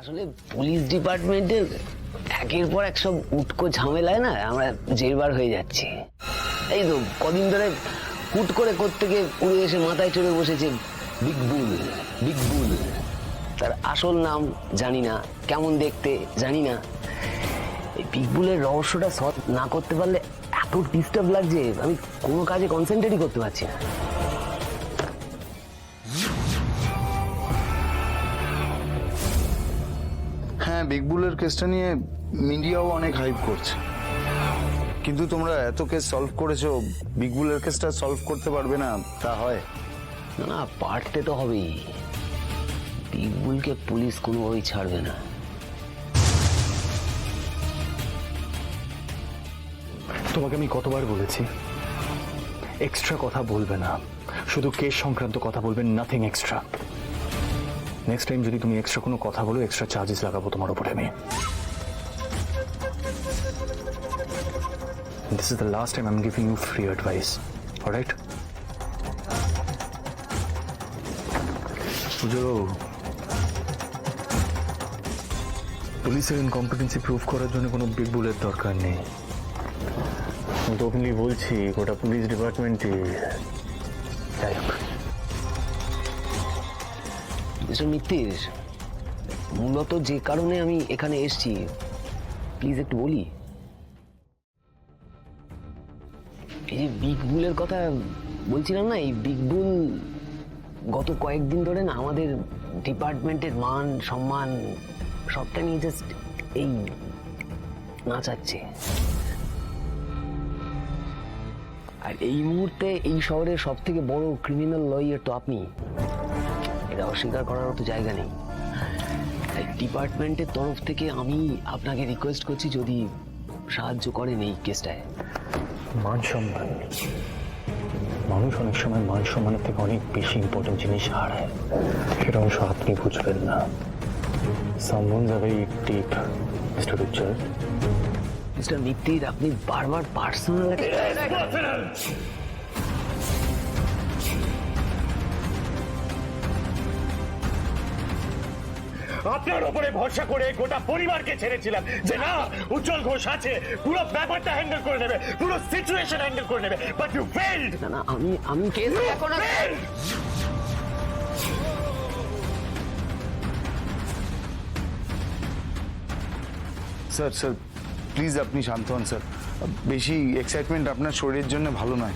আসলে পুলিশ ডিপার্টমেন্টের একের পর এক সব উটকো ঝামেলায় না আমরা জেরবার হয়ে যাচ্ছি। এই তো কদিন ধরে হুট করে কোত্থেকে উড়ে এসে মাথায় চড়ে বসেছে বিগ বুল। বিগ বুল তার আসল নাম জানি না, কেমন দেখতে জানি না। এই বিগ বুলের রহস্যটা সলভ না করতে পারলে এত ডিস্টার্ব লাগছে, আমি কোনো কাজে কনসেন্ট্রেটই করতে পারছি না। হ্যাঁ, বিগ বুলের কেসটা নিয়ে মিডিয়াও অনেক হাইপ করছে, কিন্তু তোমরা এত কেস সলভ করেছো, বিগ বুলের কেসটা সলভ করতে পারবে না তা হয় না? না, পারতে তো হবেই। বিগ বুলকে পুলিশ কোনোভাবেই ছাড়বে না। তোমাকে আমি কতবার বলেছি এক্সট্রা কথা বলবে না, শুধু কেস সংক্রান্ত কথা বলবে, নাথিং এক্সট্রা। নেক্সট টাইম যদি তুমি এক্সট্রা কোনো কথা বলো, এক্সট্রা চার্জেস লাগাবো তোমার উপরে আমি। This is the last time I'm giving you free advice. All right? পুলিশের ইনকম্পিটেন্সি প্রুভ করার জন্য কোনো বিগ বুলের দরকার নেই। আমি তো ওপেনলি বলছি, গোটা পুলিশ ডিপার্টমেন্টে। যাই হোক, মিস্টার মিত্তির, মূলত যে কারণে আমি এখানে এসেছি প্লিজ একটু বলি। এই যে বিগ বুলের কথা বলছিলাম না, এই বিগ বুল গত কয়েকদিন ধরে না আমাদের ডিপার্টমেন্টের মান সম্মান সবটা নিয়ে জাস্ট এই নাচাচ্ছে। আর এই মুহূর্তে এই শহরের সব থেকে বড় ক্রিমিনাল লয়ার তো আপনি, এটা অস্বীকার করার মতো জায়গা নেই। ডিপার্টমেন্টের তরফ থেকে আমি আপনাকে রিকোয়েস্ট করছি যদি সাহায্য করেন এই কেসটায়। মান সম্মান, মানুষ অনেক সময় মান সম্মানের থেকে অনেক বেশি ইম্পর্টেন্ট জিনিস হারায়, সেটা অবশ্য আপনি বুঝবেন না। Someone's a very deep, Mr. Richard. Mister Mittir, আপনি বারবার পার্সোনাল আপনার উপরে ভরসা করে গোটা পরিবারকে ছেড়েছিলাম যে না উজ্জ্বল ঘোষ আছে, পুরো ব্যাপারটা হ্যান্ডেল করে নেবে, পুরো সিচুয়েশন হ্যান্ডেল করে নেবে, বাট ইউ ফেইলড। না না, আমি কেস এখন স্যার। স্যার প্লিজ আপনি শান্ত হন স্যার, বেশি এক্সাইটমেন্ট আপনার শরীরের জন্য ভালো নয়।